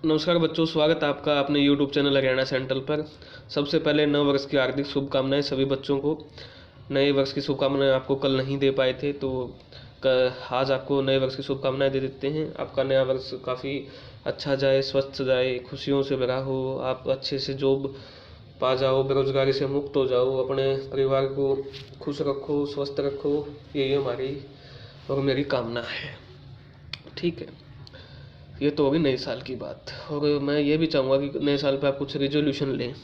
नमस्कार बच्चों, स्वागत है आपका अपने YouTube चैनल हरियाणा सेंट्रल पर। सबसे पहले नव वर्ष की हार्दिक शुभकामनाएं सभी बच्चों को। नए वर्ष की शुभकामनाएं आपको कल नहीं दे पाए थे, तो आज आपको नए वर्ष की शुभकामनाएं दे देते हैं। आपका नया वर्ष काफ़ी अच्छा जाए, स्वस्थ जाए, खुशियों से भरा हो, आप अच्छे से जॉब पा जाओ, बेरोजगारी से मुक्त हो जाओ, अपने परिवार को खुश रखो, स्वस्थ रखो। यही हमारी और मेरी कामना है। ठीक है, ये तो होगी नए साल की बात। और मैं ये भी चाहूँगा कि नए साल पे आप कुछ रेजोल्यूशन लें।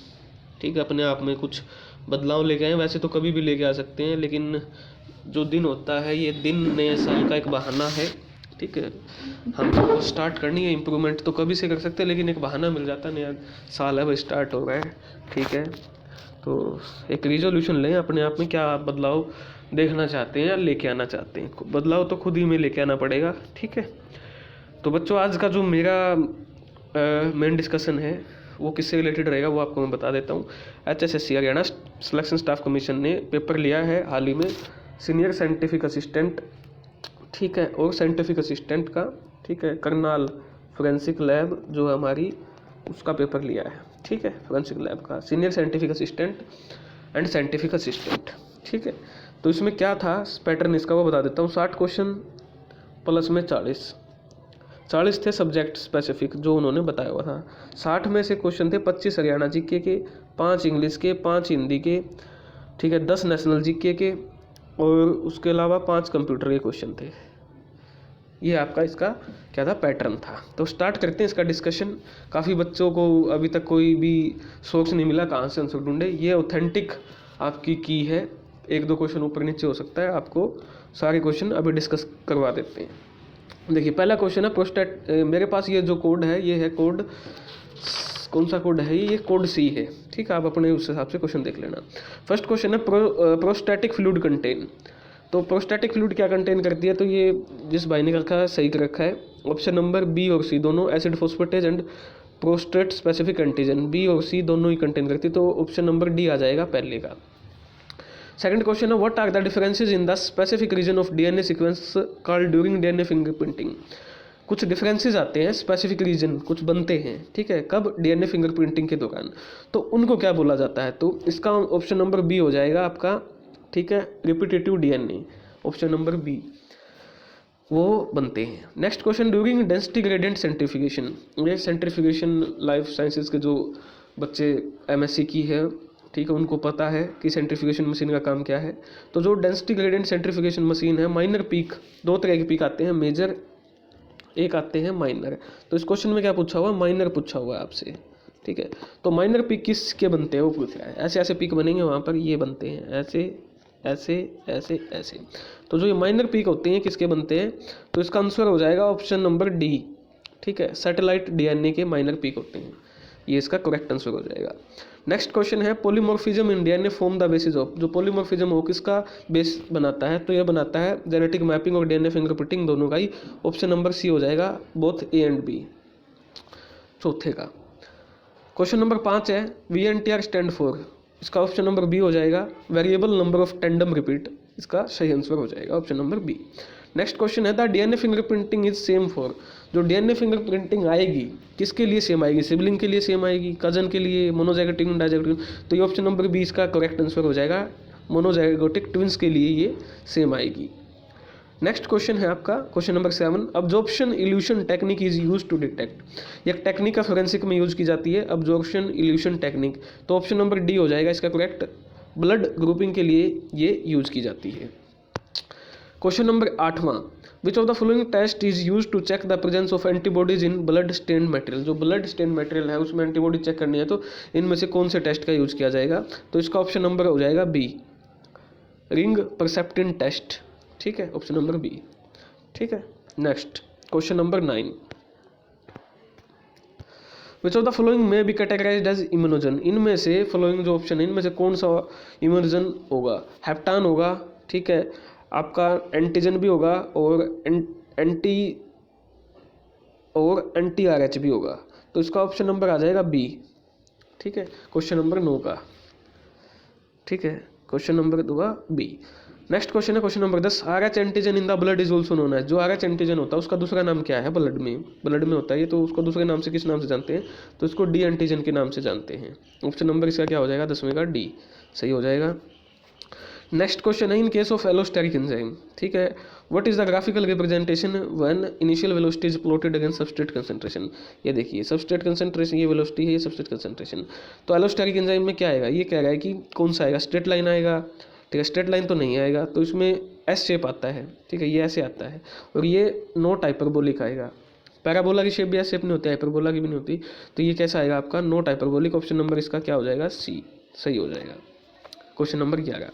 ठीक है, अपने आप में कुछ बदलाव लेके आएँ। वैसे तो कभी भी लेके आ सकते हैं, लेकिन जो दिन होता है, ये दिन नए साल का एक बहाना है। ठीक है, हमको स्टार्ट करनी है इम्प्रूवमेंट तो कभी से कर सकते हैं, लेकिन एक बहाना मिल जाता है, नया साल है भाई, स्टार्ट हो रहा है। ठीक है, तो एक रिजोल्यूशन लें अपने आप में, क्या बदलाव देखना चाहते हैं या लेके आना चाहते हैं। बदलाव तो खुद ही में लेके आना पड़ेगा। ठीक है, तो बच्चों आज का जो मेरा मेन डिस्कशन है वो किससे रिलेटेड रहेगा वो आपको मैं बता देता हूँ। HSSC Haryana selection staff commission ने पेपर लिया है हाल ही में, सीनियर साइंटिफिक असिस्टेंट। ठीक है, और साइंटिफिक असिस्टेंट का, ठीक है, करनाल फोरेंसिक लैब जो हमारी, उसका पेपर लिया है। ठीक है, फोरेंसिक लैब का senior scientific assistant and scientific assistant. ठीक है, तो इसमें क्या था पैटर्न इसका वो बता देता हूँ। 60 क्वेश्चन प्लस में 40 थे सब्जेक्ट स्पेसिफिक जो उन्होंने बताया हुआ था। 60 में से क्वेश्चन थे 25 हरियाणा जीके के, 5 इंग्लिश के, 5 हिंदी के, ठीक है, 10 नेशनल जीके के, और उसके अलावा 5 कंप्यूटर के क्वेश्चन थे। ये आपका इसका क्या था, पैटर्न था। तो स्टार्ट करते हैं इसका डिस्कशन। काफ़ी बच्चों को अभी तक कोई भी सोर्स नहीं मिला कहाँ से आंसर ढूंढे। ये ऑथेंटिक आपकी की है, एक दो क्वेश्चन ऊपर नीचे हो सकता है, आपको सारे क्वेश्चन अभी डिस्कस करवा देते हैं। देखिए पहला क्वेश्चन है प्रोस्टेट। मेरे पास ये जो कोड है, ये है कोड, कौन सा कोड है ये कोड सी है। ठीक है, आप अपने उस हिसाब से क्वेश्चन देख लेना। फर्स्ट क्वेश्चन है प्रोस्टैटिक फ्लूइड कंटेन। तो प्रोस्टैटिक फ्लूइड क्या कंटेन करती है, तो ये जिस भाई ने रखा है सही कर रखा है। ऑप्शन नंबर बी और सी दोनों acid phosphatase and prostate specific antigen, B और सी दोनों ही कंटेन करती है, तो ऑप्शन नंबर डी आ जाएगा पहले का। सेकंड क्वेश्चन है what are the differences in the specific region of DNA sequence called during DNA fingerprinting. कुछ डिफरेंसेस आते हैं स्पेसिफिक रीजन, कुछ बनते हैं, ठीक है, कब, डीएनए फिंगरप्रिंटिंग के दौरान, तो उनको क्या बोला जाता है, तो इसका ऑप्शन नंबर बी हो जाएगा आपका। ठीक है, repetitive DNA, option number B, वो बनते हैं। Next question during density gradient centrifugation. ये सेंट्रीफ्यूगेशन लाइफ साइंसेज के जो बच्चे MSc की है, ठीक है, उनको पता है कि सेंट्रीफ्यूगेशन मशीन का काम क्या है। तो जो डेंसिटी ग्रेडियंट सेंट्रीफ्यूगेशन मशीन है, माइनर पीक, दो तरह के पीक आते हैं, मेजर एक आते हैं माइनर। तो इस क्वेश्चन में क्या पूछा हुआ, माइनर पूछा हुआ है आपसे। ठीक है, तो माइनर पीक किसके बनते हैं वो पूछ रहा है। ऐसे ऐसे पीक बनेंगे वहाँ पर, ये बनते हैं ऐसे ऐसे ऐसे ऐसे। तो जो ये माइनर पीक होते हैं किसके बनते हैं, तो इसका आंसर हो जाएगा ऑप्शन नंबर डी। ठीक है, सैटेलाइट डीएनए के माइनर पीक होते हैं, ये इसका करेक्ट आंसर हो जाएगा। नेक्स्ट क्वेश्चन है polymorphism in DNA form the basis of. जो पॉलीमॉर्फिज्म हो किसका बेस बनाता है, तो यह बनाता है जेनेटिक मैपिंग और डीएनए फिंगरप्रिंटिंग दोनों का ही, ऑप्शन नंबर सी हो जाएगा, बोथ ए एंड बी, चौथे का। क्वेश्चन नंबर 5 है VNTR स्टैंड फॉर, इसका ऑप्शन नंबर बी हो जाएगा, variable number of tandem repeat, इसका सही आंसर हो जाएगा option number B. Next question है the DNA fingerprinting is same for. जो डीएनए फिंगरप्रिंटिंग आएगी किसके लिए सेम आएगी, सिबलिंग के लिए सेम आएगी, कजन के लिए, मोनोजाइगोटिक डाइजाइगोटिक, तो ये ऑप्शन नंबर बी इसका करेक्ट आंसर हो जाएगा, मोनोजाइगोटिक ट्विंस के लिए ये सेम आएगी। नेक्स्ट क्वेश्चन है आपका question number 7, absorption elution technique is use to detect. एक टेक्निक का फोरेंसिक में यूज की जाती है, अब्जॉर्प्शन इल्यूशन टेक्निक, तो ऑप्शन नंबर डी हो जाएगा इसका करेक्ट, ब्लड ग्रुपिंग के लिए ये यूज की जाती है। क्वेश्चन नंबर 8वां, which of the following test is use to check the presence of antibodies in blood stain material. जो ब्लड स्टेन मटेरियल है उसमें एंटीबॉडी चेक करनी है, तो इनमें से कौन से टेस्ट का यूज किया जाएगा, तो इसका ऑप्शन नंबर हो जाएगा बी, रिंग परसेप्टिन टेस्ट। ठीक है, ऑप्शन नंबर बी। ठीक है, next question number 9, which of the following में बी कैटेगराइज्ड एज इम्यूनोजन। इनमें से फॉलोइंग जो ऑप्शन है इनमें से कौन सा इम्यूनोजन होगा, हेप्टान होगा, ठीक है, आपका एंटीजन भी होगा, और एंटी RH भी होगा, तो इसका ऑप्शन नंबर आ जाएगा बी। ठीक है, क्वेश्चन नंबर 9 का। ठीक है, question number 2 B. Next question है question number 10, RH antigen in the blood is also known as. जो RH एंटीजन होता है उसका दूसरा नाम क्या है ब्लड में होता है ये, तो उसको दूसरे नाम से किस नाम से जानते हैं, तो इसको डी एंटीजन के नाम से जानते हैं। ऑप्शन नंबर इसका क्या हो जाएगा 10वें का डी सही हो जाएगा। नेक्स्ट क्वेश्चन है in case of allosteric enzyme, ठीक है, what is the graphical representation when initial velocity is plotted against substrate concentration. ये देखिए सबस्ट्रेट कंसंट्रेशन, ये वेलोसिटी है, ये सबस्ट्रेट कंसंट्रेशन। तो एलोस्टेरिक एंजाइम में क्या आएगा, ये कह रहा है कि कौन सा आएगा, स्ट्रेट लाइन आएगा, ठीक है, स्ट्रेट लाइन तो नहीं आएगा, तो इसमें एस शेप आता है, ठीक है, ये ऐसे आता है, और ये नॉट हाइपरबोलिक आएगा। पैराबोला की शेप भी ऐसे शेप नहीं होती, हाइपरबोला की भी नहीं होती, तो ये कैसा आएगा आपका नॉट हाइपरबोलिक। ऑप्शन नंबर इसका क्या हो जाएगा सी सही हो जाएगा। क्वेश्चन नंबर 11,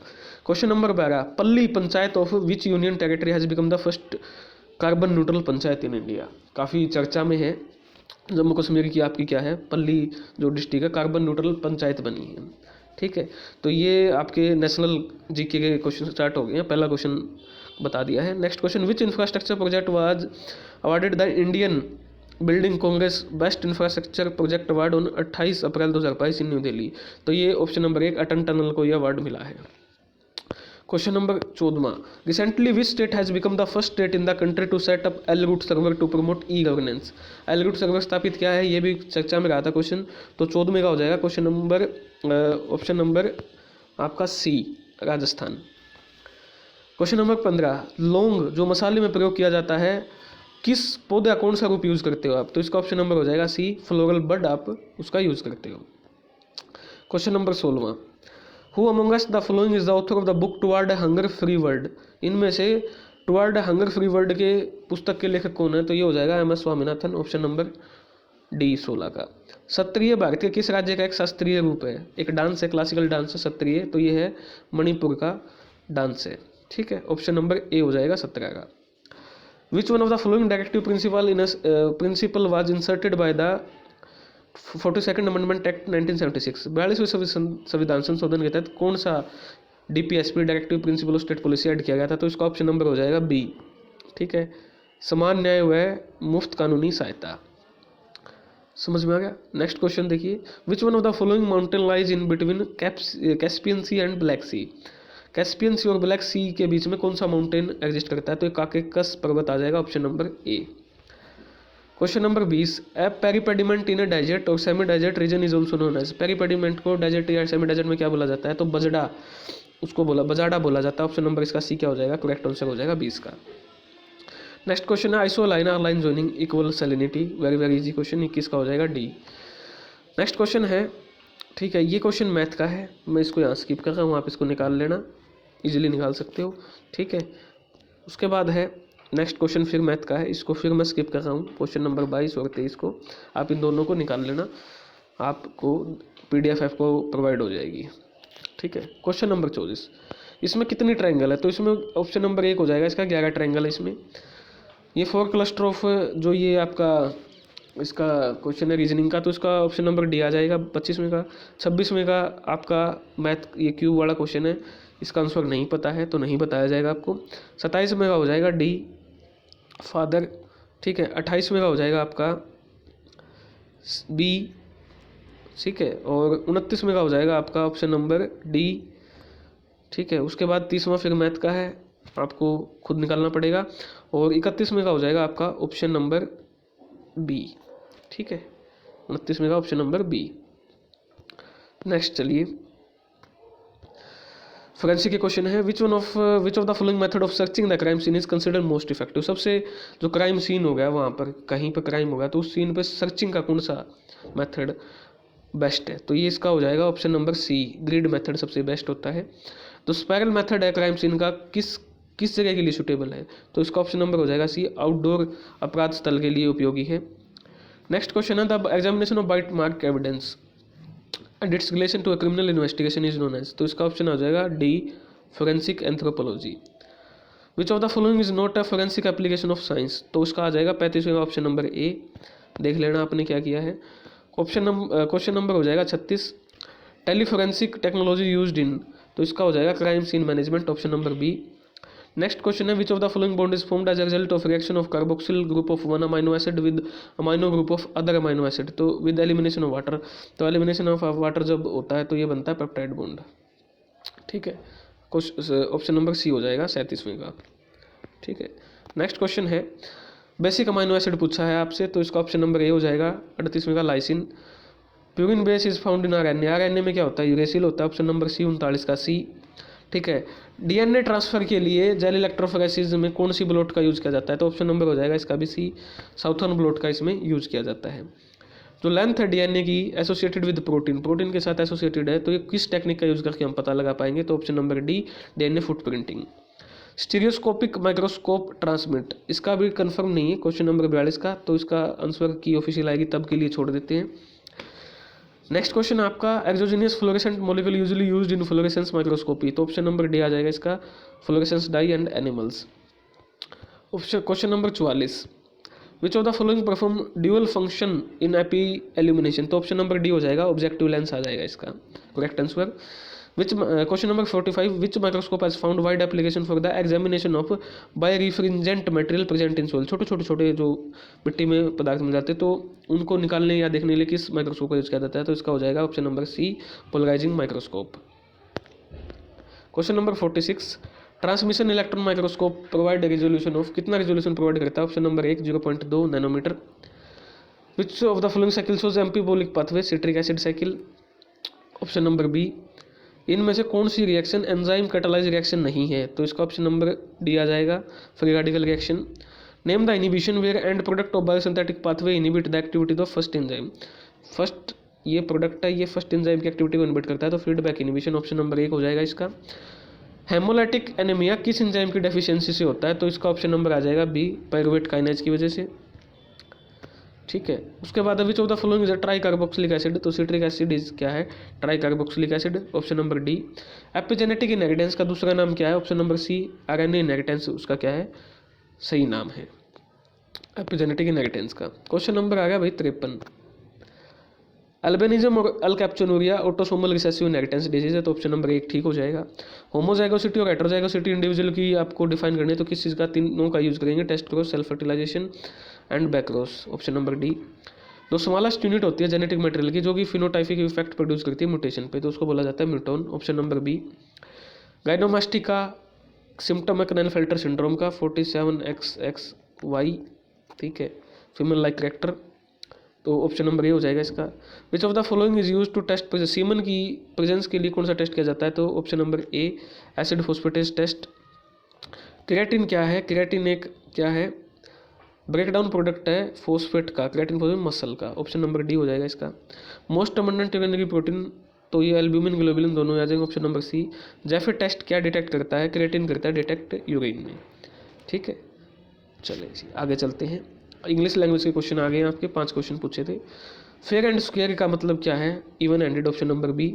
क्वेश्चन नंबर 12, पल्ली panchayat of which union territory has become the first carbon neutral panchayat in India. काफ़ी चर्चा में है, जम्मू कश्मीर की आपकी क्या है पल्ली जो डिस्ट्रिक्ट है कार्बन न्यूट्रल पंचायत बनी है, ठीक है। तो ये आपके नेशनल जीके के क्वेश्चन स्टार्ट हो गए हैं, पहला क्वेश्चन बता दिया है। Next question, which infrastructure project was awarded the Indian building Congress best infrastructure project award on 28 April 2022 in new Delhi. तो ये ऑप्शन नंबर 1 अटल टनल को यह अवार्ड मिला है। Question number 14, recently which state has become the first state in the country to set up L root server to promote e governance. L root server स्थापित क्या है, ये भी चर्चा में रहा था क्वेश्चन, तो 14वें का हो जाएगा क्वेश्चन नंबर ऑप्शन नंबर आपका सी राजस्थान। क्वेश्चन नंबर 15, लौंग जो मसाले में प्रयोग किया जाता है किस पौधा कौन सा रूप यूज़ करते हो आप, तो इसका ऑप्शन नंबर हो जाएगा सी फ्लोरल बड आप उसका यूज़ करते हो। Question number 16, who among us the following is the author of the book toward a hunger free world. इनमें से टुवर्ड अ हंगर फ्री वर्ल्ड के पुस्तक के लेखक कौन है, तो ये हो जाएगा MS Swaminathan. Option number D 16 का। सत्रिय भारत के किस राज्य का एक शास्त्रीय रूप है, एक डांस है, क्लासिकल डांस है सत्रिय, तो ये है मणिपुर का डांस है, ठीक है। ऑप्शन नंबर ए हो जाएगा 17 का। विच one of the following directive principle was inserted by the 42nd amendment act 1976। 42वें संविधान संशोधन के तहत कौन सा DPSP directive principle of state policy add किया गया था, तो इसका ऑप्शन नंबर हो जाएगा बी, ठीक है, समान न्याय व मुफ्त कानूनी सहायता। समझ में आ गया। नेक्स्ट क्वेश्चन देखिए, which one of the following mountain lies in between Caspian Sea and Black Sea. Caspian Sea और ब्लैक सी के बीच में कौन सा माउंटेन एग्जिस्ट करता है, तो काकेकस पर्वत आ जाएगा। Option number A. Question number 20, a peripediment in a desert और semi desert region is also known as. Peripediment को डेजर्ट या सेमी डेजर्ट में क्या बोला जाता है, तो बजड़ा उसको बजाड़ा बोला जाता है। ऑप्शन नंबर इसका सी क्या हो जाएगा, करेक्ट आंसर हो जाएगा 20 का। नेक्स्ट क्वेश्चन है आइसोलाइन और line joining equal salinity, very very easy question, 21 का हो जाएगा डी। नेक्स्ट क्वेश्चन है, ठीक है, ये क्वेश्चन मैथ का है, मैं इसको यहाँ स्किप कर रहा हूँ, आप इसको निकाल लेना, इजीली निकाल सकते हो, ठीक है। उसके बाद है नेक्स्ट क्वेश्चन फिर मैथ का है, इसको फिर मैं स्किप कर रहा हूँ, क्वेश्चन नंबर 22 और 23 को आप इन दोनों को निकाल लेना, आपको PDF आपको प्रोवाइड हो जाएगी, ठीक है। क्वेश्चन नंबर 24, इसमें कितनी ट्रायंगल है, तो इसमें ऑप्शन नंबर 1 हो जाएगा, इसका 11 ट्रायंगल है इसमें। ये 4 क्लस्टर ऑफ जो ये आपका इसका क्वेश्चन है रीजनिंग का, तो इसका ऑप्शन नंबर डी आ जाएगा 25वें का। 26वें का आपका मैथ ये क्यूब वाला क्वेश्चन है, इसका आंसर नहीं पता है तो नहीं बताया जाएगा आपको। 27वें का हो जाएगा डी फादर, ठीक है। 28वें का हो जाएगा आपका बी, ठीक है, और 29वें का हो जाएगा आपका ऑप्शन नंबर डी, ठीक है। उसके बाद 30वां फिर मैथ का है, आपको खुद निकालना पड़ेगा, और 31वें का हो जाएगा आपका ऑप्शन नंबर बी, ठीक है, 29वें का ऑप्शन नंबर बी। नेक्स्ट चलिए फोरेंसिक के क्वेश्चन है, which of the following method of searching the crime scene is considered most effective. सबसे जो क्राइम सीन हो गया वहाँ पर कहीं पर क्राइम होगा तो उस सीन पर सर्चिंग का कौन सा मेथड बेस्ट है, तो ये इसका हो जाएगा option number C, grid method सबसे बेस्ट होता है। तो स्पायरल मेथड है क्राइम सीन का किस जगह के लिए सूटेबल है, तो इसका ऑप्शन नंबर हो जाएगा सी, आउटडोर अपराध स्थल के लिए उपयोगी है। नेक्स्ट क्वेश्चन है, the examination of bite mark evidence and its relation to a criminal investigation is known as, तो इसका ऑप्शन हो जाएगा D, forensic anthropology. Which of the following is not a forensic application of science, तो उसका आ जाएगा 35वें option number ए, देख लेना आपने क्या किया है। क्वेश्चन नंबर हो जाएगा 36, टेलीफोरेंसिक टेक्नोलॉजी यूज्ड इन, तो इसका हो जाएगा crime scene management, option number B. Next question है, which of the following bond is formed as a result of reaction of carboxyl group of one amino acid with amino group of other amino acid, तो with elimination of water, तो elimination of water जब होता है तो ये बनता है peptide bond, ठीक है। ऑप्शन नंबर सी हो जाएगा 37वें का। ठीक है, नेक्स्ट क्वेश्चन है बेसिक अमाइनो एसिड पूछा है आपसे, तो इसका ऑप्शन नंबर ए हो जाएगा 38वें का lysine. Purine base is found in RNA, RNA में क्या होता है, यूरेसिल होता है, ऑप्शन नंबर सी 39 का सी। ठीक है, डीएनए ट्रांसफर के लिए जेल इलेक्ट्रोफोरेसिस में कौन सी ब्लॉट का यूज किया जाता है, तो ऑप्शन नंबर हो जाएगा इसका भी सी, साउथर्न ब्लॉट का इसमें यूज किया जाता है। जो लेंथ है डीएनए की एसोसिएटेड विद प्रोटीन, प्रोटीन के साथ एसोसिएटेड है, तो ये किस टेक्निक का यूज करके हम पता लगा पाएंगे, तो option number D DNA footprinting. Stereoscopic microscope transmit, इसका भी कंफर्म नहीं है क्वेश्चन नंबर 42 का, तो इसका आंसर की ऑफिशियल आएगी तब के लिए छोड़ देते हैं। नेक्स्ट क्वेश्चन आपका exogenous fluorescent molecule usually used in fluorescence microscopy, तो ऑप्शन नंबर डी आ जाएगा इसका fluorescence dye and animals. Option question number 44 which of the following perform dual function in epi illumination, तो ऑप्शन नंबर डी हो जाएगा objective lens आ जाएगा इसका correct answer. Which question number 45 which microscope has found wide application for the examination of birefringent material present in soil, छोटे जो मिट्टी में पदार्थ मिल जाते हैं तो उनको निकालने या देखने के लिए किस माइक्रोस्कोप का यूज किया जाता है, तो इसका हो जाएगा option number C polarizing microscope. Question number 46 transmission electron microscope provide resolution of, कितना रेजोल्यूशन प्रोवाइड करता है, ऑप्शन नंबर 1 0.2 नैनोमीटर। Which of the following cycle shows amphibolic pathway, citric acid cycle, option number B. इनमें से कौन सी reaction enzyme catalyze reaction नहीं है, तो इसका ऑप्शन नंबर डी आ जाएगा free radical reaction. Name the inhibition where end product of biosynthetic pathway inhibit the activity of first enzyme, first ये प्रोडक्ट है, ये फर्स्ट एंजाइम की एक्टिविटी को इनिबिट करता है, तो फीडबैक इनिबिशन ऑप्शन नंबर 1 हो जाएगा इसका। हेमोलाइटिक एनीमिया किस एंजाइम की डेफिशिएंसी से होता है, तो इसका ऑप्शन नंबर आ जाएगा बी पायरुवेट काइनेज की वजह से। ठीक है, उसके बाद which of the following is a tricarboxylic acid, तो सिट्रिक एसिड इज क्या है tricarboxylic acid, option number D. Epigenetic inheritance का दूसरा नाम क्या है, option number C RNA inheritance उसका क्या है सही नाम है एपिजेनेटिक इनहेरिटेंस का। क्वेश्चन नंबर आ गया भाई 53 अल्बिनिज्म और alkaptonuria autosomal recessive inheritance disease है, तो ऑप्शन नंबर 1 ठीक हो जाएगा। होमोजाइगोसिटी और हेटेरोजाइगोसिटी इंडिविजुअल की आपको डिफाइन करनी है, तो किस चीज़ का तीनों का यूज करेंगे, test cross self fertilisation and backcross, option number D. जो स्मॉलेस्ट यूनिट होती है जेनेटिक मटेरियल की जो कि फिनोटाइपिक इफेक्ट प्रोड्यूस करती है म्यूटेशन पे, तो उसको बोला जाता है muton, option number B. Gynaecomastia symptom है क्लाइनफेल्टर सिंड्रोम का 47XXY, ठीक है, फीमेल लाइक कैरेक्टर, तो ऑप्शन नंबर ए हो जाएगा इसका। Which of the following is use to test semen की प्रेजेंस के लिए कौन सा टेस्ट किया जाता है, तो option number A acid phosphatase test. Creatine क्या है, क्रिएटिन एक क्या है ब्रेकडाउन प्रोडक्ट है फोस्फेट का, क्रिएटिन फोस्फेट मसल का, ऑप्शन नंबर डी हो जाएगा इसका। मोस्ट अबंडेंट यूरिनरी प्रोटीन, तो ये एल्ब्यूमिन ग्लोबुलिन दोनों आ जाएंगे, ऑप्शन नंबर सी। जैफे टेस्ट क्या डिटेक्ट करता है, क्रिएटिन करता है डिटेक्ट यूरिन में, ठीक है। चलिए जी आगे चलते हैं, इंग्लिश लैंग्वेज के क्वेश्चन आ गए हैं आपके, 5 क्वेश्चन पूछे थे। फेयर एंड स्क्वायर का मतलब क्या है, even handed, option number B.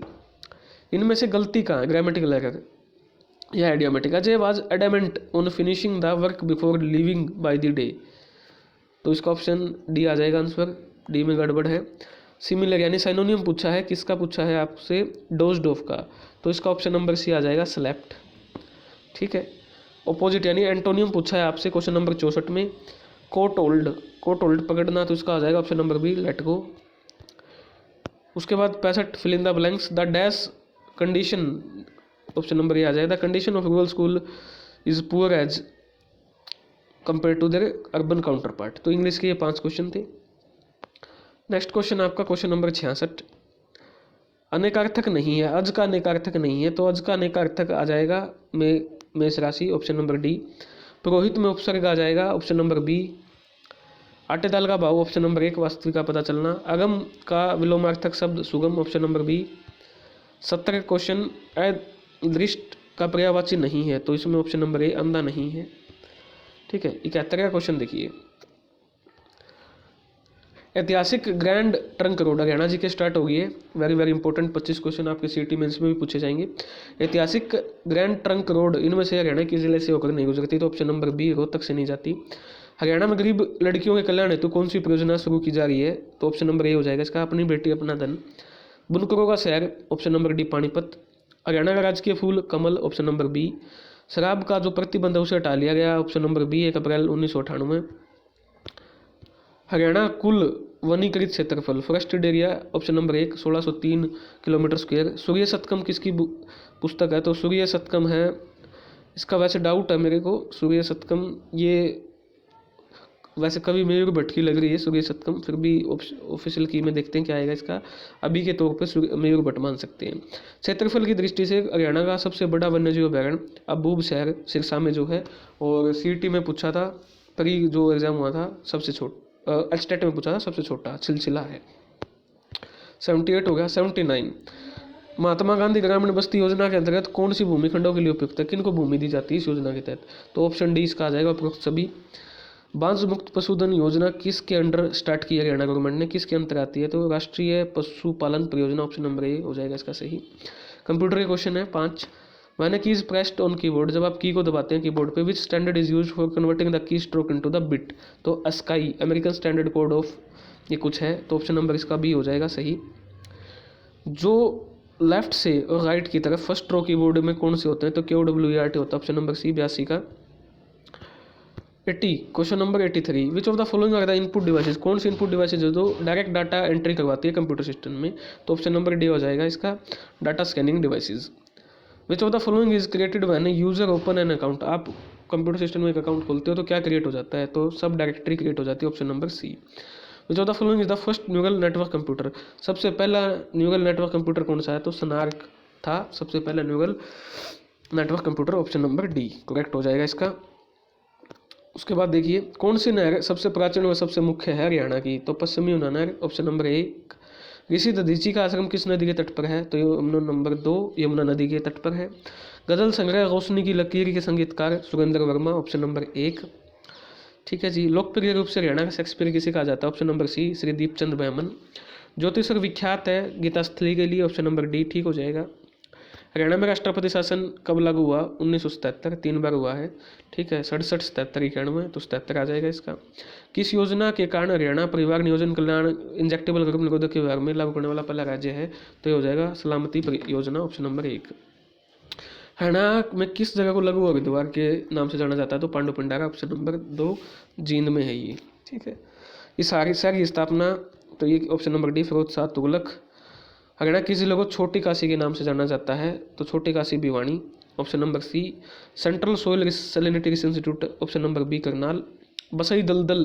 इनमें से गलती कहाँ है, ग्रामेटिकल एरर या idiomatic. Ajay was adamant on finishing the work before leaving by the day, तो इसका ऑप्शन डी आ जाएगा आंसर, डी में गड़बड़ है। सिमिलर यानी साइनोनियम पूछा है, किसका पूछा है आपसे, डोज्ड ऑफ का, तो इसका ऑप्शन नंबर सी आ जाएगा स्लेप्ट, ठीक है। ऑपोजिट यानी एंटोनियम पूछा है आपसे क्वेश्चन नंबर 64 में, कोट ओल्ड, कोट ओल्ड पकड़ना, तो इसका आ जाएगा option number B let go. उसके बाद 65 fill in the blanks, the dash condition, option number A आ जाएगा, the condition of rural school is poor as compare to their urban counterpart, तो इंग्लिश के ये 5 क्वेश्चन थे। Next question आपका question number 66, अनेकार्थक नहीं है, अज का अनेकार्थक नहीं है, तो अज का अनेकार्थक आ जाएगा मेष राशि, ऑप्शन नंबर डी। पुरोहित में उपसर्ग आ जाएगा, ऑप्शन नंबर बी। आटे दाल का भाव, ऑप्शन नंबर 1 वास्तविक का पता चलना। अगम का विलोमार्थक शब्द सुगम, ऑप्शन नंबर बी। 70 क्वेश्चन अदृष्ट का पर्यायवाची नहीं है, तो इसमें ऑप्शन नंबर ए अंधा नहीं है, ठीक है। 71 का क्वेश्चन देखिए, ऐतिहासिक ग्रैंड ट्रंक रोड हरियाणा जी के स्टार्ट हो गई है, वेरी वेरी इंपॉर्टेंट 25 क्वेश्चन आपके सीटी मेंस में भी पूछे जाएंगे। ऐतिहासिक ग्रैंड ट्रंक रोड इनमें से हरियाणा के जिले से होकर नहीं गुजरती, तो ऑप्शन नंबर बी रोहतक से नहीं जाती। हरियाणा में गरीब लड़कियों के कल्याण हेतु कौन सी परियोजना शुरू की जा रही है, तो ऑप्शन नंबर ए हो जाएगा इसका, अपनी बेटी अपना धन। बुनकरों का शहर, option number D Panipat. Haryana का राजकीय फूल कमल, ऑप्शन नंबर बी। शराब का जो प्रतिबंध है उसे हटा लिया गया, ऑप्शन नंबर बी 1 अप्रैल 1998। हरियाणा कुल वनीकृत क्षेत्रफल forested area option number 1 1603 kilometre square. Surya Shatakam किसकी पुस्तक है? तो सूर्य शतकम है, इसका वैसे डाउट है मेरे को, सूर्य शतकम ये वैसे कवि मयूर भट्ट की लग रही है सूर्य शतकम, फिर भी ऑफिशियल की में देखते हैं क्या आएगा इसका। अभी के तौर पे मयूर भट्ट मान सकते हैं। क्षेत्रफल की दृष्टि से हरियाणा का सबसे बड़ा वन्यजीव अभ्यारण्य अबूब शहर सिरसा में जो है, और सीटी में पूछा था, प्री जो एग्जाम हुआ था सबसे छोटा, एचटेट में पूछा था सबसे छोटा सिलसिला है। 78 हो गया। 79 महात्मा गांधी ग्रामीण बस्ती योजना के अंतर्गत कौन सी भूमि खंडों के लिए उपयुक्त है? किनको भूमि दी जाती है इस योजना के तहत? तो ऑप्शन डी इसका आ जाएगा, उपरोक्त सभी। बांस मुक्त पशुधन योजना किसके अंडर स्टार्ट की है हरियाणा गवर्नमेंट ने, किसके अंतर आती है? तो राष्ट्रीय पशुपालन परियोजना, ऑप्शन नंबर ए हो जाएगा इसका सही। कंप्यूटर के क्वेश्चन है 5। व्हेन अ की इज प्रेस्ड ऑन कीबोर्ड, जब आप की को दबाते हैं कीबोर्ड पे, विच standard is used for converting the key stroke into the bit? तो ASCII American standard code of ये कुछ है, तो ऑप्शन नंबर इसका बी हो जाएगा सही। जो लेफ्ट से और राइट की तरफ फर्स्ट रो कीबोर्ड में कौन से होते हैं? तो QWERT होता है, ऑप्शन नंबर सी 82 का। 80 question number 83 which of the following are the input devices, कौन सी इनपुट डिवाइसेज जो डायरेक्ट डाटा एंट्री करवाती है कंप्यूटर सिस्टम में? तो ऑप्शन नंबर डी हो जाएगा इसका, data scanning devices. Which of the following is created when user open an account, आप कंप्यूटर सिस्टम में एक अकाउंट खोलते हो तो क्या क्रिएट हो जाता है? तो सब डायरेक्टरी क्रिएट हो जाती है, option number C. Which of the following is the first neural network computer, सबसे पहला न्यूरल नेटवर्क कंप्यूटर कौन सा है? तो स्नार्क था सबसे पहला neural network computer, option number D correct हो जाएगा इसका। उसके बाद देखिए कौन सी नहर सबसे प्राचीन और सबसे मुख्य है हरियाणा की? तो पश्चिमी यमुना नहर, ऑप्शन नंबर 1। ऋषि दधीची का आश्रम किस नदी के तट पर है? तो यमुना नंबर 2 यमुना नदी के तट पर है। गजल संग्रह रोशनी की लकीर के संगीतकार सुरेंद्र वर्मा, ऑप्शन नंबर 1। ठीक है जी। लोकप्रिय रूप से हरियाणा का शेक्सपियर किसे कहा जाता है? Option number C Shri Deepchand Baiman. Jyotisar विख्यात है गीतास्थली के लिए, ऑप्शन नंबर डी ठीक हो जाएगा। हरियाणा में राष्ट्रपति शासन कब लागू हुआ? 1977, 3 बार हुआ है। ठीक है, 67, 77, 91, तो 77 आ जाएगा इसका। किस योजना के कारण हरियाणा परिवार नियोजन कल्याण इंजेक्टेबल गर्भ निरोधक के विभाग में लागू करने वाला पहला राज्य है? तो ये हो जाएगा सलामती योजना, ऑप्शन नंबर 1। हरियाणा में किस जगह को लघु हरिद्वार के नाम से जाना जाता है? तो पांडु पिंडारा, ऑप्शन नंबर 2 जींद में है ये। ठीक है, इस शहर की स्थापना, तो ये option number D Firoz Shah Tughlaq. Haryana किस जिले को छोटी काशी के नाम से जाना जाता है? तो Chhoti Kashi Bhiwani, option number C. Central Soil Salinity Research Institute, option number B Karnal. Basai दलदल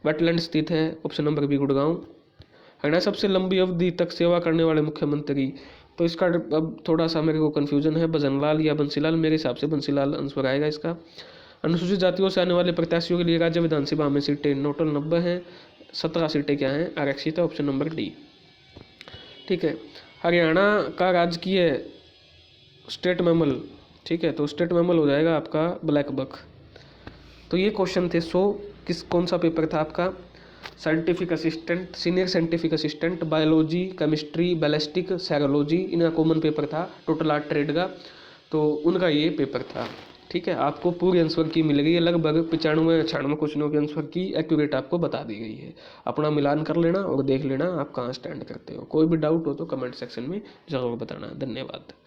वेटलैंड स्थित है, option number B Gurgaon. Haryana सबसे लंबी अवधि तक सेवा करने वाले मुख्यमंत्री, तो इसका अब थोड़ा सा मेरे को कन्फ्यूजन है, भजनलाल या बंसीलाल, मेरे हिसाब से बंसीलाल आंसर आएगा इसका। अनुसूचित जातियों से आने वाले प्रत्याशियों के लिए राज्य विधानसभा में सीटें टोटल 90 हैं, 17 सीटें क्या हैं? आरक्षित है, ऑप्शन नंबर डी। ठीक है, हरियाणा का राजकीय स्टेट मैमल, ठीक है, तो स्टेट मैमल हो जाएगा आपका ब्लैक बक। तो ये क्वेश्चन थे 100। कौन सा पेपर था आपका? Scientific assistant, senior scientific assistant, biology, chemistry, ballistic, serology, इनका कॉमन पेपर था, टोटल 8 ट्रेड का, तो उनका ये पेपर था। ठीक है, आपको पूरी आंसर की मिल गई है, लगभग 95-96 क्वेश्चनों के आंसर की एक्यूरेट आपको बता दी गई है। अपना मिलान कर लेना और देख लेना आप कहाँ स्टैंड करते हो। कोई भी डाउट हो तो कमेंट सेक्शन में ज़रूर बताना। धन्यवाद।